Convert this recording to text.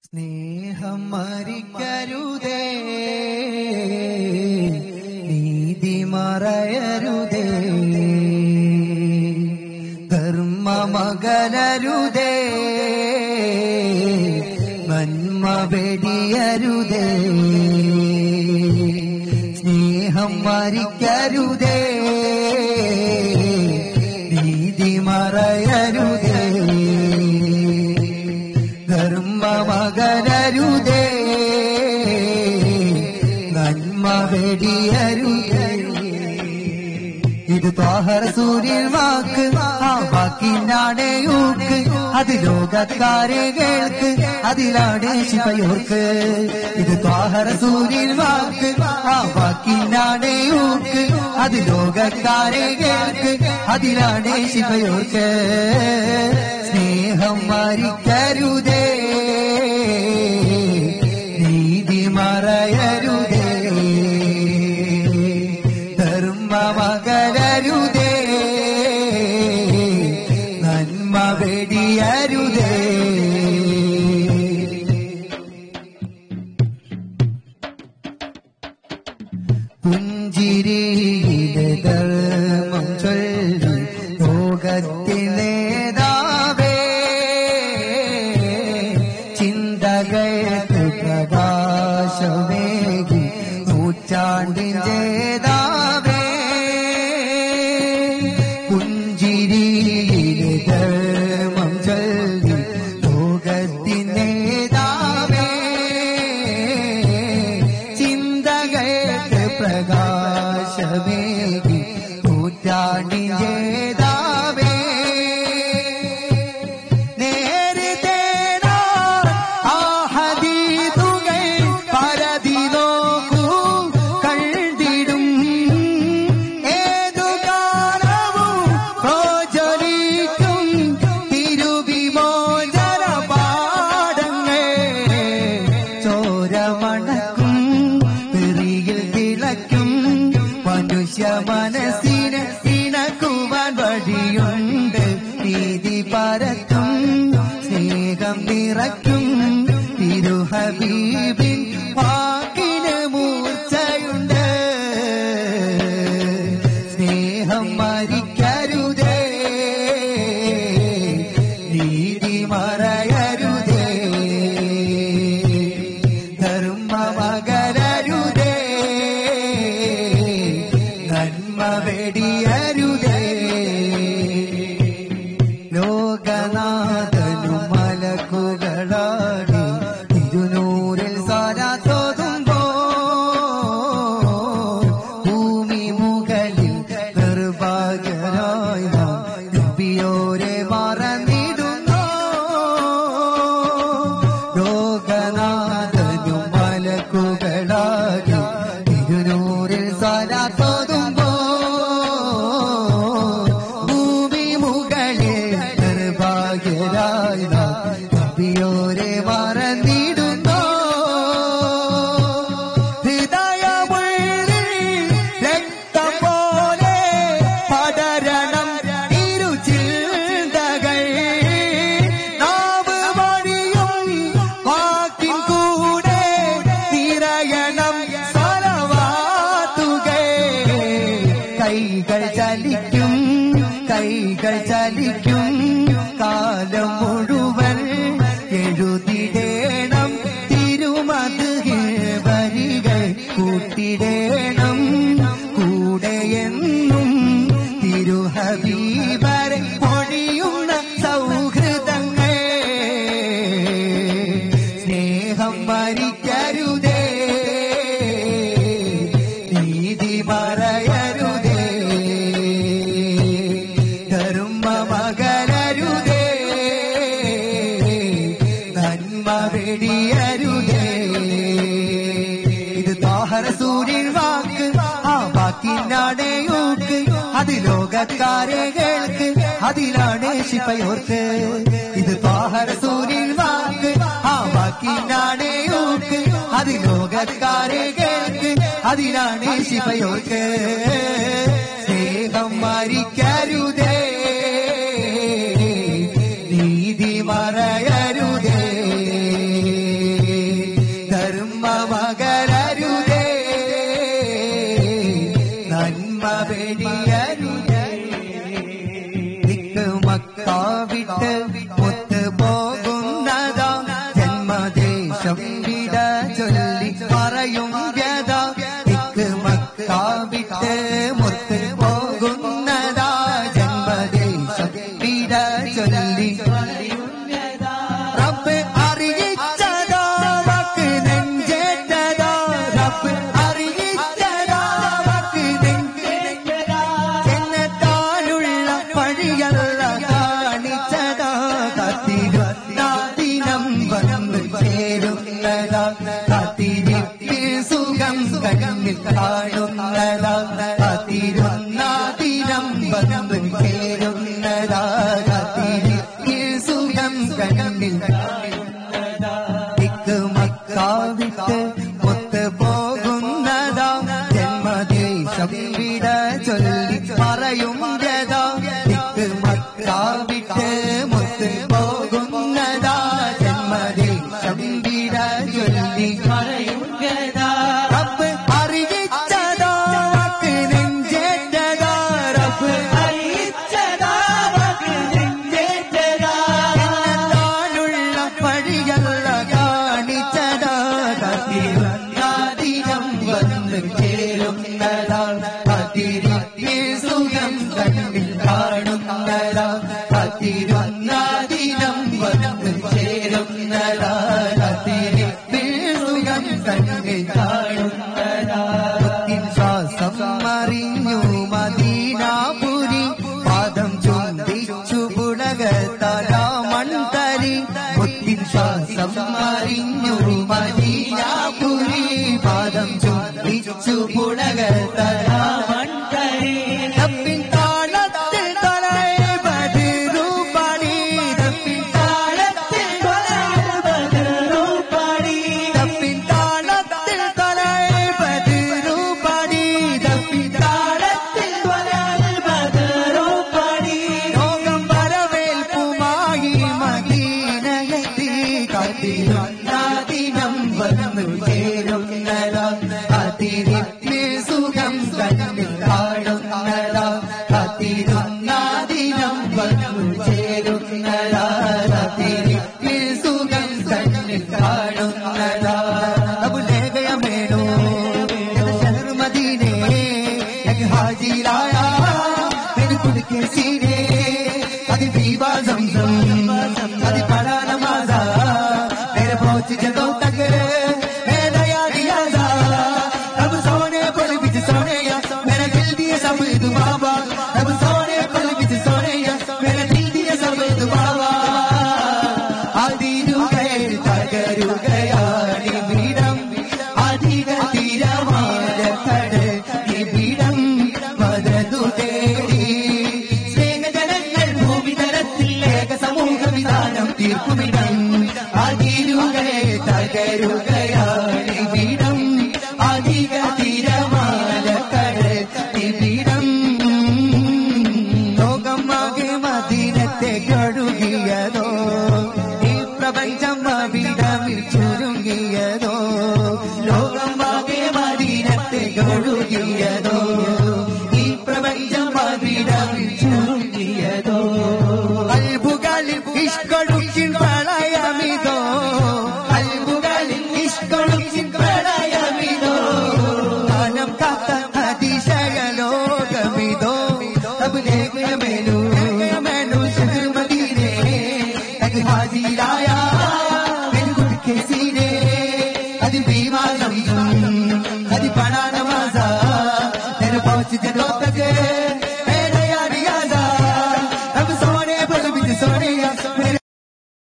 സ്നേഹം മരിക്കരുതേ, നീതി മറയരുതേ, ധർമ്മമകലരുതേ, നന്മ വെടിയരുതേ. സ്നേഹം മരിക്കരുതേ, നീതി മറയരുതേ, ധർമ്മമകലരുതേ, നന്മ വെടിയരുതേ. ഇത് ത്വാഹ റസൂലിൻ വാക്ക്, ആ വാക്കിനാണ് യൂക്ക്, അത് ലോകക്കാരെ കേൾക്ക്, അതിലാണ് ശിഫയോർക്ക്. ഇത് ത്വാഹ റസൂലിൻ വാക്ക്, ആ വാക്കിനാണ് യൂക്ക്, അത് ലോകക്കാരെ കേൾക്ക്, അതിലാണ് ശിഫയോർക്ക്. സ്നേഹം മരിക്കരുതേ, നീതി മറയരുതേ, ധർമ്മമകലരുതേ, നന്മ വെടിയരുതേ. പുഞ്ചിരിയിലെ ധർമ്മം ചൊല്ലി ലോകത്തിലേതാവേ, ചിന്തകൾക്ക് പ്രകാശമേകി നൂറ്റാണ്ടിൻ്റെതാവേ. പുഞ്ചിരിയിലെ ധർമ്മം ചൊല്ലി ലോകത്തിലേതാവേ, ചിന്തകൾക്ക് പ്രകാശമേകി നൂറ്റാണ്ടിൻ്റെതാവേ. മനസ്സിനെ ഇണക്കുവാൻ വഴിയുണ്ട്, നീതി പരത്തും, സ്നേഹം നിറയ്ക്കും, തിരുഹബീബിൻ വാക്കിന് മൂർച്ചയുണ്ട്. സ്നേഹം മരിക്കരുതേ, നീതി മറയരുതേ, ധർമ്മമകലരുതേ, നന്മ വെടിയരുതേ. ലോകനാഥനും മലക്കുകളാടി തിരുനൂറിൽ സ്വലാത്തോതുമ്പോൾ, ഭൂമി മുകളിൽ നിർഭാഗ്യരായി നാം നബിയോരെ മറന്നിടുന്നു. ലോകനാഥനും മലക്കുകളാടി തിരുനൂറിൽ സ്വലാത്തോതുമ്പോൾ, നബിയോരെ മറന്നിടുന്നു. ഹൃദയമുള്ളിൽ രക്തം പോലെ പടരണം തിരുചിന്തകൾ, നാവ് വഴിയും വാക്കിൻ കൂടെ നിറയണം സ്വലവാത്തുകൾ. കൈകൾ ചലിക്കും, കൈകൾ ചലിക്കും, കാലം മുഴുവൻ എഴുതിടേണം തിരുമദ്ഹ് വരികൾ, കൂട്ടിടേണം കൂടെയെന്നും തിരുഹബീബരെ പൊഴിയുന്ന സൗഹൃദങ്ങൾ. സ്നേഹം മരിക്കരുതേ, നീതി മറയരുതേ, ധർമ്മമകലരുതേ, നന്മ വെടിയരുതേ. ഇത് ത്വാഹ റസൂലിൻ വാക്ക്, ആ വാക്കിനാണ് യൂക്ക്, അത് ലോകക്കാരെ കേൾക്ക്, അതിലാണ് ശിഫയോർക്ക്. ഇത് ത്വാഹ റസൂലിൻ വാക്ക്, ആ വാക്കിനാണ് യൂക്ക്, അത് ലോകക്കാരെ കേൾക്ക്, അതിലാണ് ശിഫയോർക്ക്. സ്നേഹം മരിക്കരുതേ, നീതി മറയരുതേ, ചേരുന്നതാ കാത്തിരിപ്പിൽ സുഖം കണ്ണിൽ കാണുന്നതാ കാത്തിരുന്ന ദിനം വന്നു ചേരുന്നതാ കാത്തിരിപ്പിൽ സുഖം കണ്ണിൽ കാണുന്നതാ ദിക്ക് മക്ക വിട്ട് ഒത്ത് പോകുന്നതാ ജന്മദേശം വിട ചൊല്ലി പറയുന്നതാ ദിക്ക് മക്ക വിട്ട് ഒത്ത് പോകുന്നതാ ജന്മദേശം വിട ചൊല്ലി പറയുന്നതാ റബ്ബ് അറിയിച്ചതാ വാക്ക് നെഞ്ചേറ്റതാ റബ്ബ് അറിയിച്ചതാ വാക്ക് നെഞ്ചേറ്റതാ എന്നാലുള്ള പഴിയല്ല കാണിച്ചതാ കാത്തിരുന്ന ദിനം വന്നു ചേരുന്നതാ കാത്തിരിപ്പിൽ സുഖം കണ്ണിൽ കാണുന്നതാ കാത്തിരുന്ന ദിനം വന്നു ചേരുന്നതാ കാത്തിരിപ്പിൽ സുഖം കണ്ണിൽ കാണുന്നതാ ശ്വാസം അറിഞ്ഞു മദീനാപുരി പാദം ചുംബിച്ചു പുളകത്താലാ മൺതരി മുത്തിൻ ശ്വാസം അറിഞ്ഞു മദീനാപുരി പാദം ചുംബിച്ചു പുളകത്താലാ മൺതരി തപ്പിൻ താളത്തിൽ തലയെ ബദറൂപാടി തപ്പിൻ താളത്തിൽ തലയെ ബദറൂപാടി തപ്പിൻ താളത്തിൽ തലയെ ബദറൂപാടി തപ്പിൻ താളത്തിൽ തലയെ ബദറൂപാടി ലോകം വരവേൽപ്പുമായി മദീനയെത്തി കാത്തിരുന്ന ദിനം വന്നു ചേരുന്നതാ കാത്തിരിപ്പിൽ സുഖം കണ്ണിൽ കാണുന്നതാ കാത്തിരുന്ന ദിനം വന്നു ചേരുന്നതാ കാത്തിരിപ്പിൽ സുഖം കണ്ണിൽ കാണുന്നതാ अब ले गया मैनू शहर मदीने एक हाजी लाया मेरे खुद के सीने कभी पीवा ज़मज़म कभी पढ़ा नमाज़ा मेरे पहुंच जगहों तक मेरा याद यादा अब सोने पर बिच सोने या मेरा दिल दिए सब दुआवा अब सोने पर बिच सोने या मेरा दिल दिए सब दुआवा आदि रुगए तगरु गया निबिडम आदि गतिरवाद तड़ निबिडम मददु തേടി സ്നേഹജനങ്ങൾ ഭൂമി തരത്തിലേക സമൂഹ വിധാനം തീർക്കുമിടം അതിരുകളെ തകരുകയാണ് വിടം അധിക തിരമാല കടൽ നിബിടം ലോകമാകെ മദീനത്തെ കഴുകിയതോ ഈ പ്രപഞ്ചം അവിടമിൽ ചുരുങ്ങിയതോ ലോകമാകെ മദീനത്തെ കഴുകിയതോ ഈ പ്രപഞ്ചം അവിടമിൽ ചുരുങ്ങിയതോ അൽബുകളിൽ ഇഷ്കൊടുക്കിൻ പ്രളയമിതോ അൽബുകളിൽ ഇഷ്കൊടുക്കിൻ പ്രളയമിതോ കാലം കാത്ത അതിശയ ലോകമിതോ अब ले गया मैनू शहर मदीने एक हाजी लाया मेरे खुद के सीने कभी पीवा ज़मज़म कभी पढ़ा नमाज़ा मेरे पहुंच जगहों तक मेरा याद यादा अब सोने पर बिच सोने या